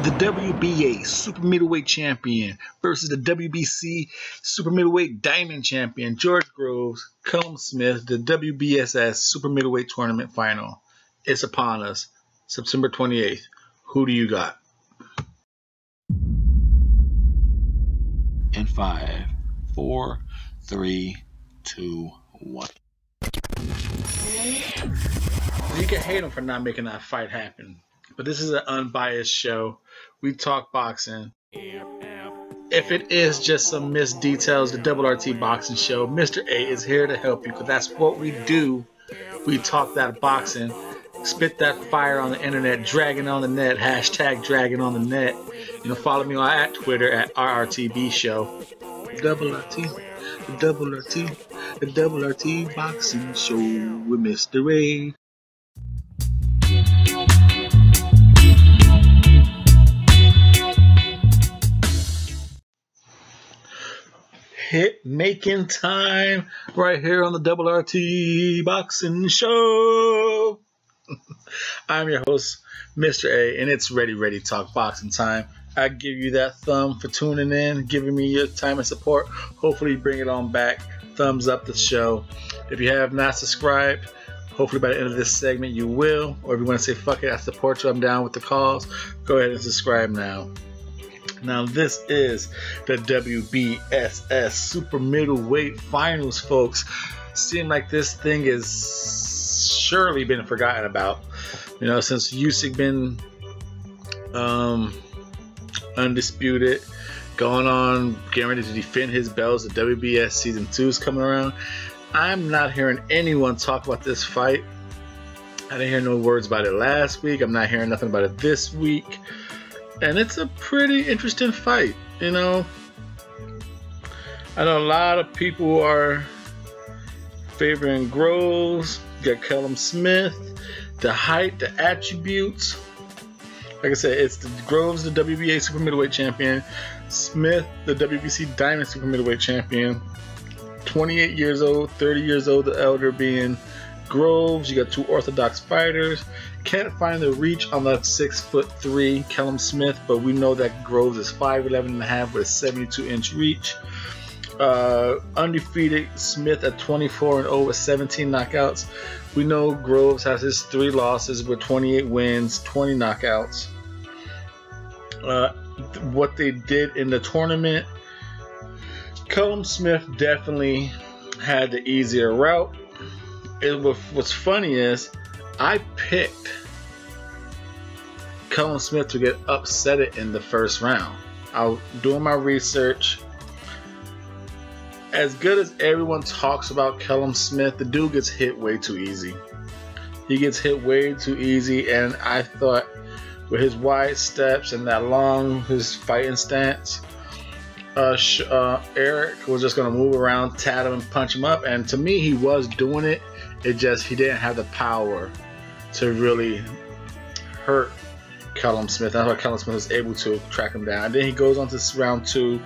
the WBA Super Middleweight Champion versus the WBC Super Middleweight Diamond Champion, George Groves, Callum Smith, the WBSS Super Middleweight Tournament Final. It's upon us, September 28th. Who do you got? In 5, 4, 3, 2, 1. You can hate him for not making that fight happen, but this is an unbiased show. We talk boxing. If it is just some missed details, the Double RT Boxing Show, Mr. A is here to help you, because that's what we do. We talk that boxing, spit that fire on the internet, dragging on the net, hashtag dragging on the net. You know, follow me on at Twitter at RRTB Show. Double RT, the Double RT, the Double RT Boxing Show with Mr. A. Hit making time right here on the Double RT Boxing Show. I'm your host, Mr. A, and it's ready talk boxing time. I give you that thumb for tuning in, giving me your time and support. Hopefully bring it on back. Thumbs up the show. If you have not subscribed, hopefully by the end of this segment you will. Or if you want to say fuck it, I support you, I'm down with the cause, go ahead and subscribe now. Now this is the WBSS Super Middleweight Finals, folks. Seem like this thing is surely been forgotten about. You know, since Usyk been undisputed, going on, getting ready to defend his belts. The WBS Season 2 is coming around. I'm not hearing anyone talk about this fight. I didn't hear no words about it last week. I'm not hearing nothing about it this week. And it's a pretty interesting fight, you know. I know a lot of people are favoring Groves. You got Callum Smith, the height, the attributes. Like I said, it's the Groves, the WBA Super Middleweight Champion. Smith, the WBC Diamond Super Middleweight Champion. 28 years old, 30 years old, the elder being Groves. You got two orthodox fighters. Can't find the reach on the 6'3" Callum Smith, but we know that Groves is 5'11 and a half with a 72-inch reach. Undefeated Smith at 24-0 with 17 knockouts. We know Groves has his 3 losses with 28 wins, 20 knockouts. What they did in the tournament, Callum Smith definitely had the easier route. What's funny is I picked Callum Smith to get upset in the first round. I was doing my research. As good as everyone talks about Callum Smith, the dude gets hit way too easy. He gets hit way too easy, and I thought with his wide steps and that long, his fighting stance, Eric was just going to move around, tat him, and punch him up. And to me, he was doing it. It just, he didn't have the power to really hurt Callum Smith. That's why Callum Smith was able to track him down. And then he goes on to round 2.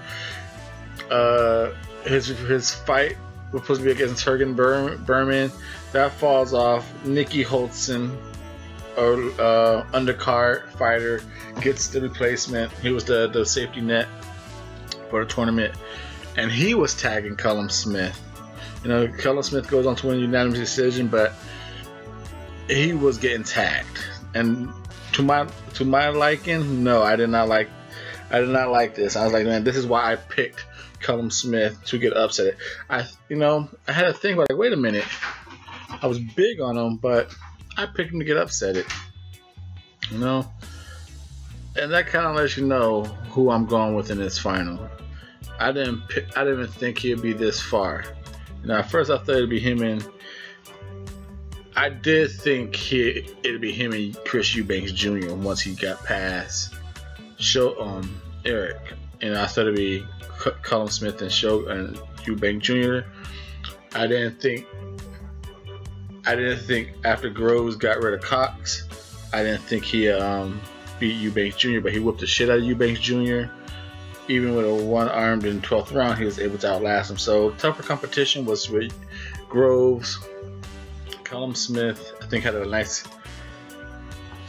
His fight was supposed to be against Turgan Berman. That falls off. Nicky Holtzen, undercard fighter, gets the replacement. He was the safety net for the tournament, and he was tagging Callum Smith. You know, Callum Smith goes on to win a unanimous decision, but he was getting tagged. And to my liking, no, I did not like this. I was like, man, this is why I picked Callum Smith to get upset. I had to think about, like, wait a minute. I was big on him, but I picked him to get upset. You know? And that kind of lets you know who I'm going with in this final. I didn't even think he'd be this far. You know, at first I thought it'd be him and I did think it'd be him and Chris Eubanks Jr. once he got past Eric. And I thought it'd be Callum Smith and Eubanks Jr. I didn't think after Groves got rid of Cox, I didn't think he beat Eubanks Jr., but he whooped the shit out of Eubanks Jr. Even with a one-armed in 12th round, he was able to outlast him. So tougher competition was with Groves. Callum Smith, I think, had a nice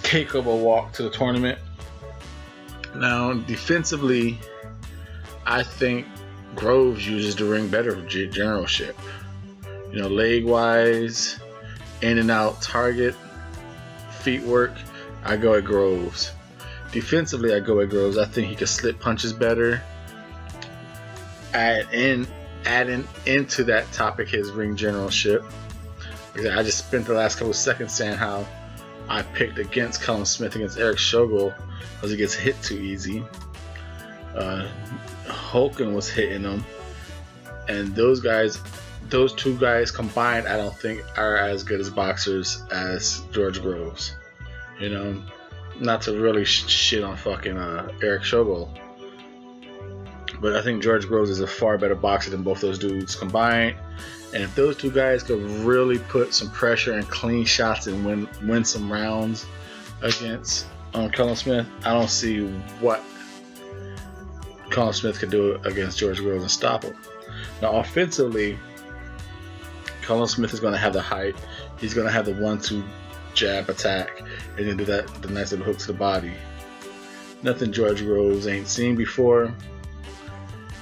cake of a walk to the tournament. Now, defensively, I think Groves uses the ring better for generalship. You know, leg-wise, in and out target, feet work, I go at Groves. Defensively, I go at Groves. I think he can slip punches better. Adding into that topic his ring generalship. I just spent the last couple of seconds saying how I picked against Callum Smith against Eric Schogel because he gets hit too easy. Holken was hitting him, and those two guys combined, I don't think are as good as boxers as George Groves. You know, not to really shit on fucking Eric Schogel, but I think George Groves is a far better boxer than both those dudes combined. And if those two guys could really put some pressure and clean shots and win some rounds against Callum Smith, I don't see what Callum Smith could do against George Groves and stop him. Now, offensively, Callum Smith is going to have the height. He's going to have the 1-2 jab attack, and then do the nice little hook to the body. Nothing George Groves ain't seen before.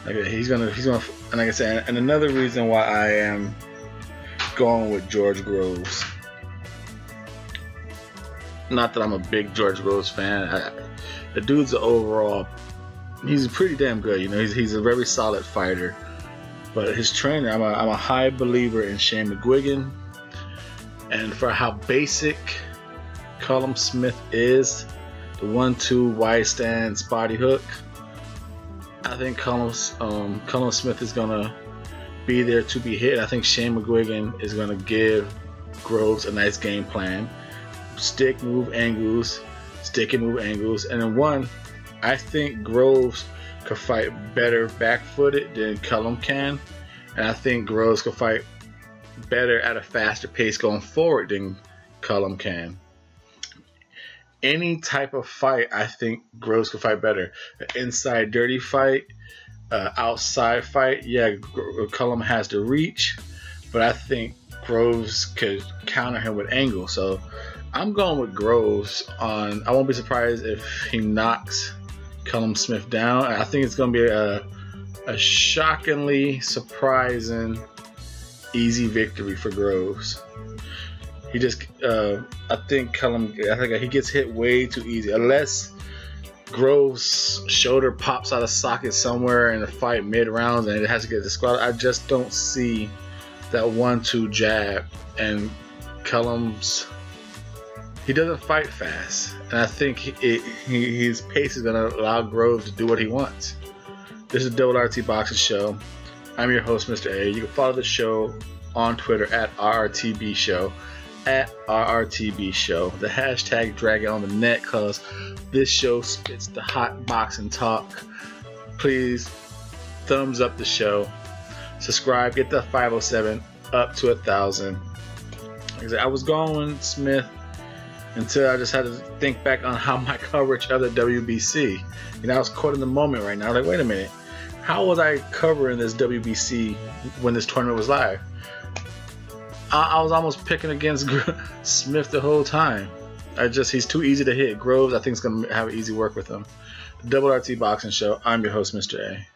Like, he's gonna, and like I said, and another reason why I am going with George Groves. Not that I'm a big George Groves fan. The dude's overall, he's pretty damn good. You know, he's a very solid fighter. But his trainer, I'm a high believer in Shane McGuigan, and for how basic Callum Smith is, the 1-2 wide stance body hook, I think Callum Smith is gonna be there to be hit. I think Shane McGuigan is gonna give Groves a nice game plan, stick move angles, and then one, I think Groves could fight better back-footed than Callum can, and I think Groves could fight better at a faster pace going forward than Callum can. Any type of fight, I think Groves could fight better. An inside dirty fight, outside fight, yeah, Callum has the reach, but I think Groves could counter him with angle. So I'm going with Groves on. I won't be surprised if he knocks Callum Smith down. I think it's going to be a shockingly surprising easy victory for Groves. He just, I think he gets hit way too easy. Unless Groves' shoulder pops out of socket somewhere in the fight mid-round and it has to get disqualified, I just don't see that 1-2 jab. And Callum's, he doesn't fight fast, and I think his pace is going to allow Groves to do what he wants. This is WRT Boxing Show. I'm your host, Mr. A. You can follow the show on Twitter at RRTB Show. At RRTB Show. The hashtag drag it on the net, cause this show spits the hot boxing talk. Please thumbs up the show, subscribe, get the 507 up to 1,000. Like I was going Smith until I just had to think back on how my coverage of the WBC. You know, I was caught in the moment right now. Like, wait a minute, how was I covering this WBC when this tournament was live? I was almost picking against Smith the whole time. He's too easy to hit. Groves, I think, is going to have easy work with him. The WRT Boxing Show. I'm your host, Mr. A.